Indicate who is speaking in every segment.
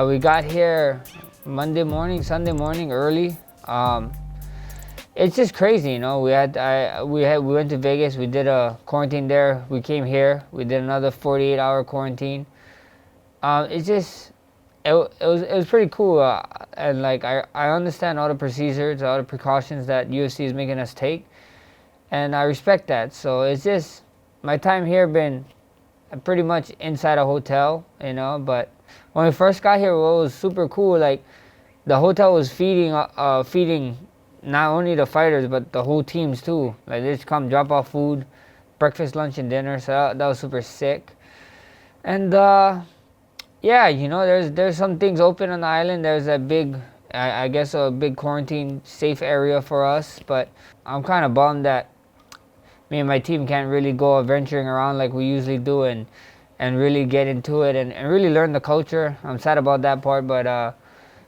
Speaker 1: We got here Monday morning, Sunday morning early. It's just crazy, you know. We went to Vegas. We did a quarantine there. We came here. We did another 48-hour quarantine. It's just it was pretty cool. And like I understand all the procedures, all the precautions that UFC is making us take, and I respect that. So it's just my time here been pretty much inside a hotel, you know. But when we first got here, what was super cool, like the hotel was feeding not only the fighters but the whole teams too. Like they just come drop off food, breakfast, lunch, and dinner. So that was super sick. And yeah, you know, there's some things open on the island. There's a big, I guess, a big quarantine safe area for us. But I'm kind of bummed that me and my team can't really go adventuring around like we usually do and really get into it and really learn the culture. I'm sad about that part, but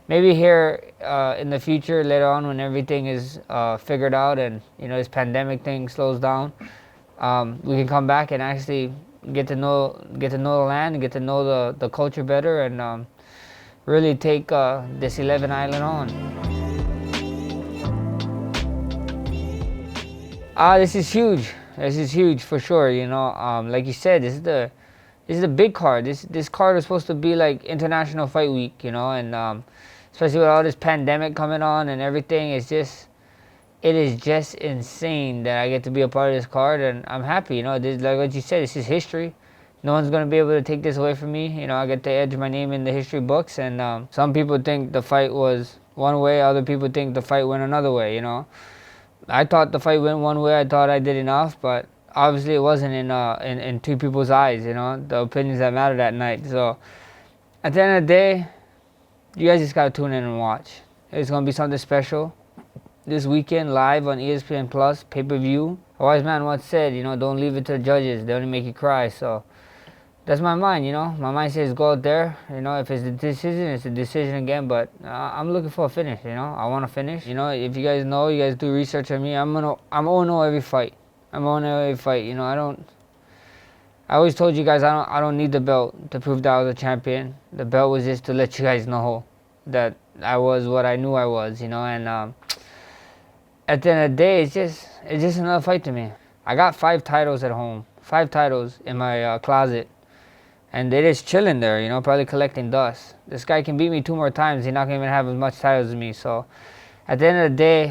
Speaker 1: maybe here in the future, later on when everything is figured out and, you know, this pandemic thing slows down, we can come back and actually get to know the land and get to know the culture better and really take this 11 island on. This is huge. This is huge for sure. You know, like you said, this is the big card. This card is supposed to be like International Fight Week, you know, and especially with all this pandemic coming on and everything, it is just insane that I get to be a part of this card, and I'm happy. You know, this, like what you said, this is history. No one's gonna be able to take this away from me. You know, I get to edge my name in the history books, and some people think the fight was one way, other people think the fight went another way. You know, I thought the fight went one way. I thought I did enough, but obviously it wasn't in two people's eyes. You know, the opinions that mattered that night. So at the end of the day, you guys just gotta tune in and watch. It's gonna be something special. This weekend, live on ESPN Plus, pay-per-view. A wise man once said, you know, don't leave it to the judges. They only make you cry. So that's my mind, you know. My mind says go out there. You know, if it's a decision, it's a decision again. But I'm looking for a finish, you know. I want to finish. You know, if you guys know, you guys do research on me, I'm 0-0 every fight. I'm 0-0 every fight. You know, I always told you guys I don't need the belt to prove that I was a champion. The belt was just to let you guys know that I was what I knew I was, you know. And at the end of the day, it's just another fight to me. I got 5 titles at home, 5 titles in my closet, and they're just chilling there, you know, probably collecting dust. This guy can beat me 2 more times. He's not gonna even have as much titles as me. So at the end of the day,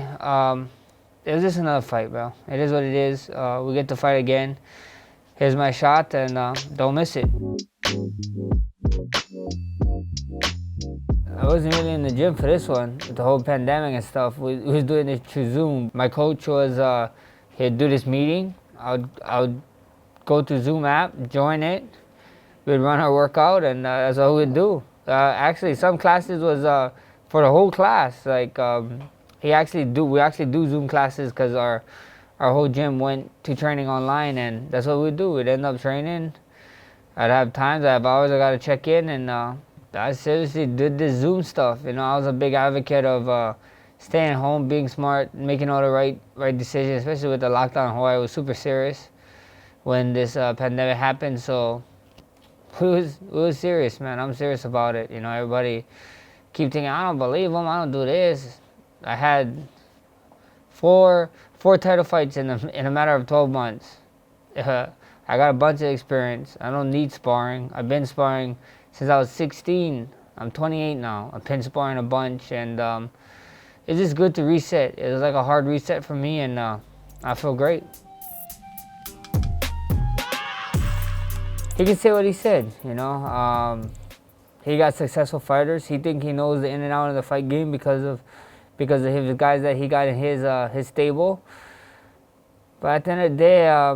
Speaker 1: it was just another fight, bro. It is what it is. We get to fight again. Here's my shot, and don't miss it. I wasn't really in the gym for this one, with the whole pandemic and stuff. We was doing this through Zoom. My coach was, he'd do this meeting. I would go to Zoom app, join it. We'd run our workout, and that's all we'd do. Actually, some classes was for the whole class. Like we actually do Zoom classes because our whole gym went to training online, and that's what we'd do. We'd end up training. I'd have times, I have hours I gotta check in, and I seriously did this Zoom stuff. You know, I was a big advocate of staying home, being smart, making all the right decisions, especially with the lockdown in Hawaii. It was super serious when this pandemic happened. So it was serious, man. I'm serious about it. You know, everybody keep thinking, I don't believe them, I don't do this. I had four title fights in a matter of 12 months. I got a bunch of experience. I don't need sparring. I've been sparring since I was 16. I'm 28 now. I've been sparring a bunch, and it's just good to reset. It was like a hard reset for me, and I feel great. He can say what he said, you know. He got successful fighters. He think he knows the in and out of the fight game because of his guys that he got in his stable. But at the end of the day, I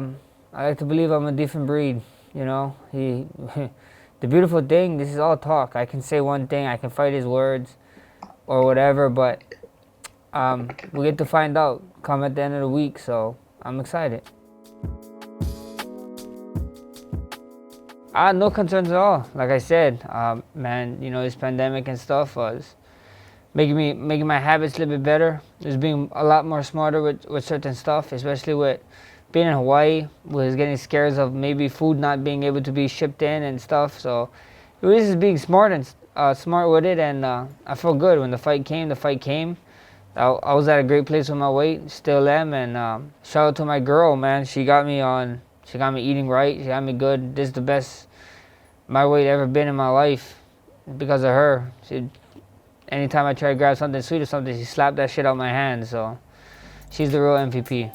Speaker 1: like to believe I'm a different breed, you know. The beautiful thing, this is all talk. I can say one thing, I can fight his words or whatever, but we get to find out come at the end of the week, so I'm excited. I had no concerns at all. Like I said, man, you know, this pandemic and stuff was making my habits a little bit better. Just being a lot more smarter with certain stuff, especially with being in Hawaii. Was getting scares of maybe food not being able to be shipped in and stuff. So it was just being smart smart with it, and I felt good when the fight came. The fight came. I was at a great place with my weight, still am, and shout out to my girl, man. She got me eating right. She got me good. This is the best my weight ever been in my life because of her. Anytime I try to grab something sweet or something, she slapped that shit out my hand. So she's the real MVP.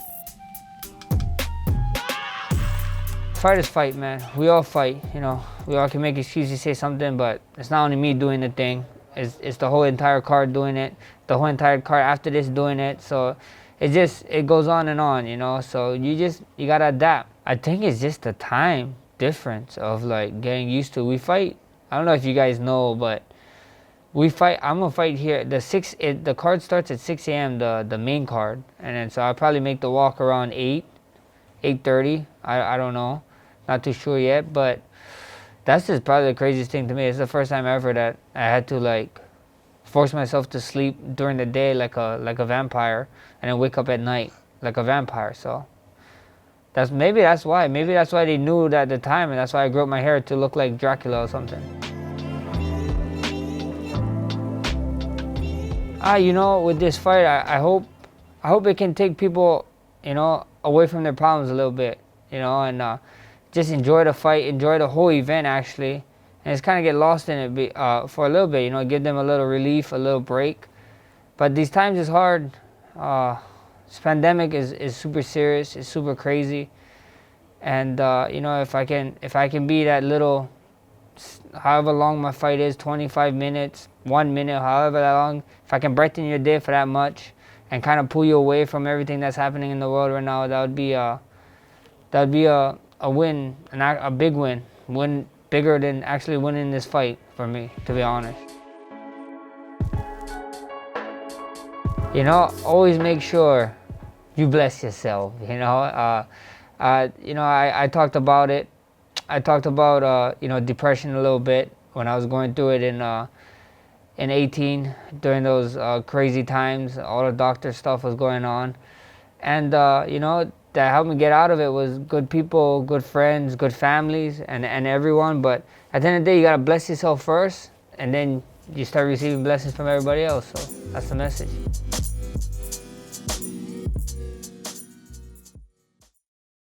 Speaker 1: Fighters fight, man. We all fight, you know. We all can make excuses, say something, but it's not only me doing the thing. It's the whole entire card doing it. The whole entire card after this doing it. So it goes on, you know. So you gotta adapt. I think it's just the time difference of like getting used to. We fight. I don't know if you guys know, but we fight. I'm gonna fight here. The card starts at 6 a.m. The main card, and then so I'll probably make the walk around 8:30. I don't know. Not too sure yet, but that's just probably the craziest thing to me. It's the first time ever that I had to like force myself to sleep during the day like a vampire, and then wake up at night like a vampire. So maybe that's why they knew that at the time, and that's why I grew up my hair to look like Dracula or something. You know, with this fight, I hope it can take people, you know, away from their problems a little bit, you know, and just enjoy the fight, enjoy the whole event actually, and just kind of get lost in it for a little bit, you know, give them a little relief, a little break. But these times is hard. This pandemic is super serious, it's super crazy, and you know, if I can be that little, however long my fight is, 25 minutes, 1 minute, however long, if I can brighten your day for that much and kind of pull you away from everything that's happening in the world right now, that would be a win, a big win bigger than actually winning this fight for me, to be honest. You know, always make sure you bless yourself, you know. You know, I talked about it. I talked about you know, depression a little bit when I was going through it in 18 during those crazy times. All the doctor stuff was going on, and you know, that helped me get out of it was good people, good friends, good families, and everyone. But at the end of the day, you gotta bless yourself first, and then you start receiving blessings from everybody else. So that's the message.